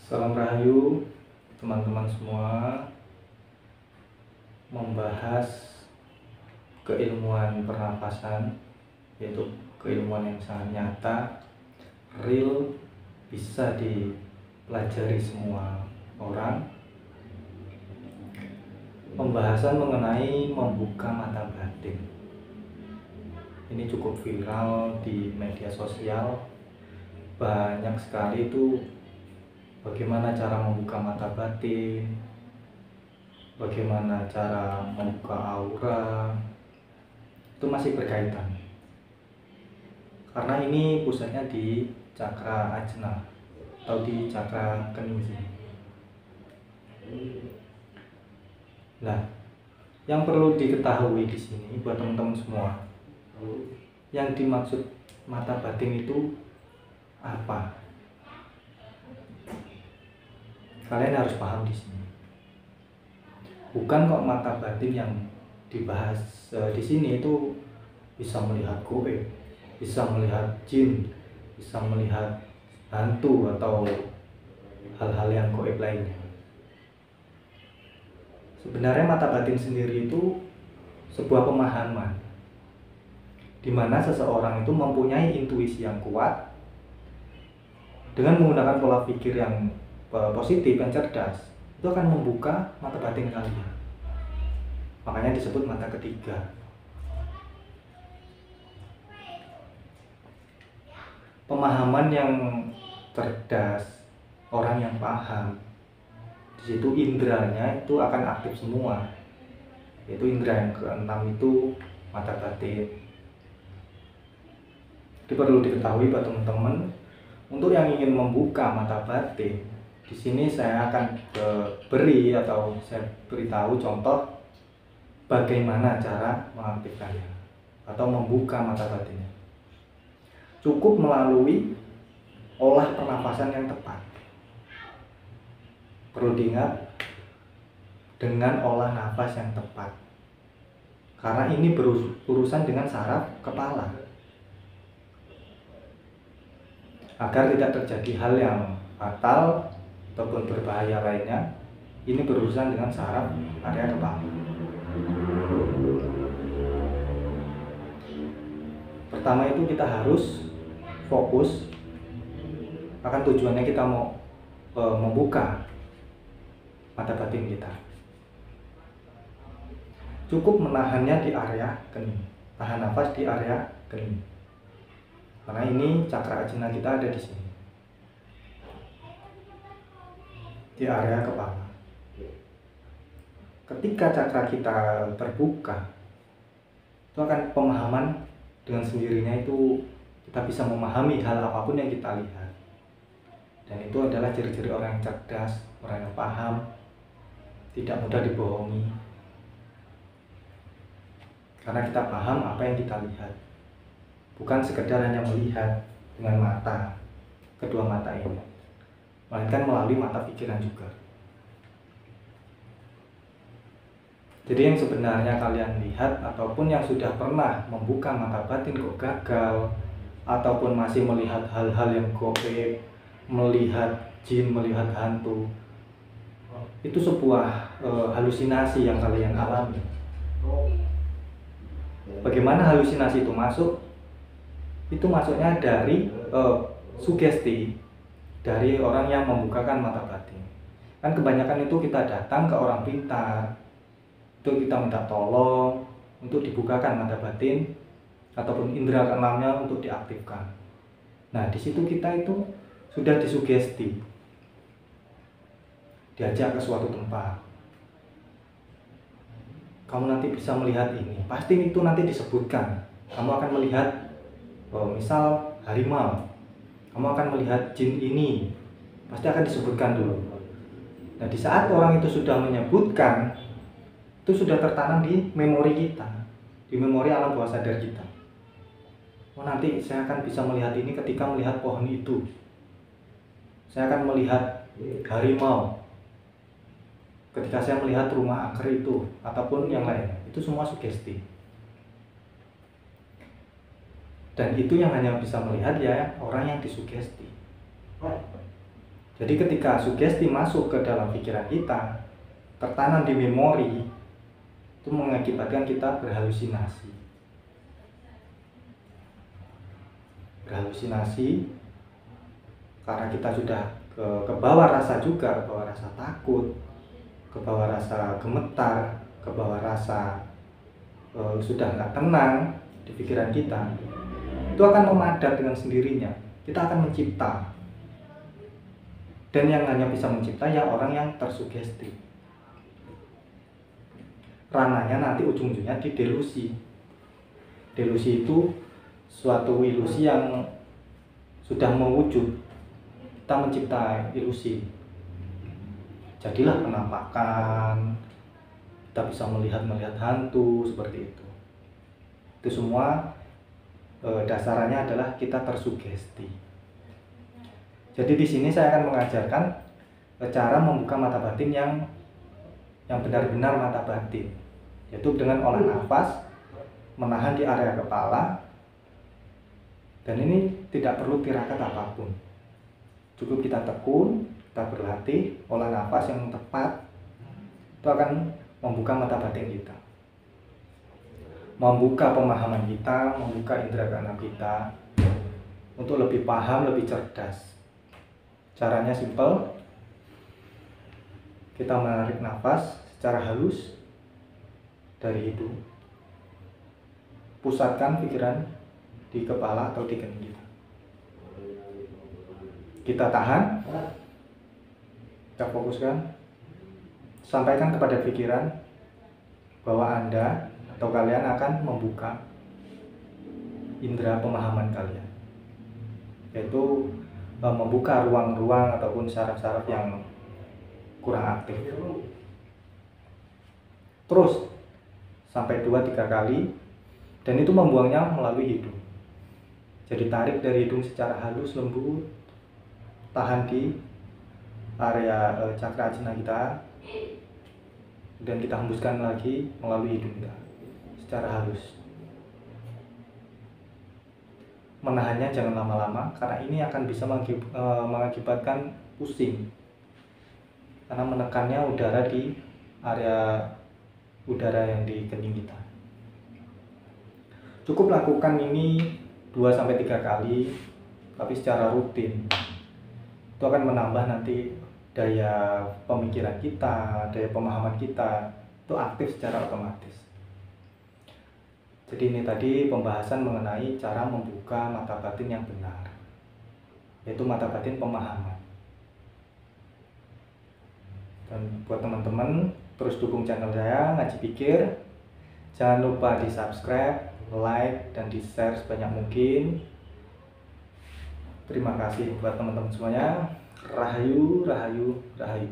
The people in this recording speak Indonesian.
Salam Rahayu teman-teman semua, membahas keilmuan pernapasan, yaitu keilmuan yang sangat nyata, real, bisa dipelajari semua orang. Pembahasan mengenai membuka mata batin ini cukup viral di media sosial. Banyak sekali itu bagaimana cara membuka mata batin, bagaimana cara membuka aura, itu masih berkaitan. Karena ini pusatnya di cakra ajna atau di cakra kening. Nah, yang perlu diketahui di sini buat teman-teman semua, yang dimaksud mata batin itu apa? Kalian harus paham di sini. Bukan kok mata batin yang dibahas di sini itu bisa melihat goib, bisa melihat jin, bisa melihat hantu atau hal-hal yang goib lainnya. Sebenarnya mata batin sendiri itu sebuah pemahaman di mana seseorang itu mempunyai intuisi yang kuat dengan menggunakan pola pikir yang positif, yang cerdas, itu akan membuka mata batin kalian. Makanya disebut mata ketiga. Pemahaman yang cerdas, orang yang paham, di situ indranya itu akan aktif semua, yaitu indra yang keenam itu mata batin. Jadi perlu diketahui buat teman-teman, untuk yang ingin membuka mata batin, di sini saya akan beri atau saya beritahu contoh bagaimana cara mengaktifkannya atau membuka mata batinnya. Cukup melalui olah pernafasan yang tepat. Perlu diingat, dengan olah nafas yang tepat, karena ini berurusan dengan saraf kepala. Agar tidak terjadi hal yang fatal ataupun berbahaya lainnya, ini berurusan dengan saraf area kepala. Pertama itu kita harus fokus akan tujuannya kita mau membuka mata batin kita. Cukup menahannya di area kening, tahan nafas di area kening. Karena ini cakra ajna kita ada di sini, di area kepala. Ketika cakra kita terbuka, itu akan pemahaman dengan sendirinya itu kita bisa memahami hal apapun yang kita lihat. Dan itu adalah ciri-ciri orang yang cerdas, orang yang paham, tidak mudah dibohongi. Karena kita paham apa yang kita lihat, bukan sekedar hanya melihat dengan mata, kedua mata ini, melainkan melalui mata pikiran juga. Jadi yang sebenarnya kalian lihat ataupun yang sudah pernah membuka mata batin kok gagal, ataupun masih melihat hal-hal yang goib, melihat jin, melihat hantu, itu sebuah halusinasi yang kalian alami. Bagaimana halusinasi itu masuk? Itu masuknya dari sugesti dari orang yang membukakan mata batin. Kan kebanyakan itu kita datang ke orang pintar, itu kita minta tolong untuk dibukakan mata batin ataupun indera keenamnya untuk diaktifkan. Nah, di situ kita itu sudah disugesti, diajak ke suatu tempat. Kamu nanti bisa melihat ini, pasti itu nanti disebutkan. Kamu akan melihat misal harimau, kamu akan melihat jin ini, pasti akan disebutkan dulu. Nah, di saat orang itu sudah menyebutkan, itu sudah tertanam di memori kita, di memori alam bawah sadar kita. Oh, nanti saya akan bisa melihat ini ketika melihat pohon itu, saya akan melihat harimau ketika saya melihat rumah angker itu, ataupun yang lain. Itu semua sugesti. Dan itu yang hanya bisa melihat ya orang yang disugesti. Jadi ketika sugesti masuk ke dalam pikiran kita, tertanam di memori, itu mengakibatkan kita berhalusinasi. Berhalusinasi karena kita sudah ke bawah rasa juga, ke bawah rasa takut, ke bawah rasa gemetar, ke bawah rasa sudah nggak tenang di pikiran kita. Itu akan memadat dengan sendirinya. Kita akan mencipta. Dan yang hanya bisa mencipta ya orang yang tersugesti. Ranahnya nanti ujung-ujungnya di delusi. Delusi itu suatu ilusi yang sudah mewujud. Kita mencipta ilusi. Jadilah penampakan, kita bisa melihat hantu seperti itu. Itu semua dasarnya adalah kita tersugesti. Jadi di sini saya akan mengajarkan cara membuka mata batin yang benar-benar mata batin, yaitu dengan olah nafas, menahan di area kepala, dan ini tidak perlu tirakat apapun. Cukup kita tekun, kita berlatih olah nafas yang tepat, itu akan membuka mata batin kita, membuka pemahaman kita, membuka indera keenam kita untuk lebih paham, lebih cerdas. Caranya simpel, kita menarik nafas secara halus dari hidung, pusatkan pikiran di kepala atau di kening kita. Kita tahan, kita fokuskan, sampaikan kepada pikiran bahwa Anda atau kalian akan membuka indera pemahaman kalian, yaitu membuka ruang-ruang ataupun saraf-saraf yang kurang aktif. Terus sampai 2-3 kali, dan itu membuangnya melalui hidung. Jadi tarik dari hidung secara halus, lembut, tahan di area cakra ajna kita, dan kita hembuskan lagi melalui hidung kita secara halus. Menahannya jangan lama-lama, karena ini akan bisa mengakibatkan pusing, karena menekannya udara di area udara yang di kening kita. Cukup lakukan ini 2-3 kali, tapi secara rutin. Itu akan menambah nanti daya pemikiran kita, daya pemahaman kita, itu aktif secara otomatis. Jadi ini tadi pembahasan mengenai cara membuka mata batin yang benar, yaitu mata batin pemahaman. Dan buat teman-teman, terus dukung channel saya Ngaji Pikir. Jangan lupa di subscribe, like, dan di share sebanyak mungkin. Terima kasih buat teman-teman semuanya. Rahayu, rahayu, rahayu.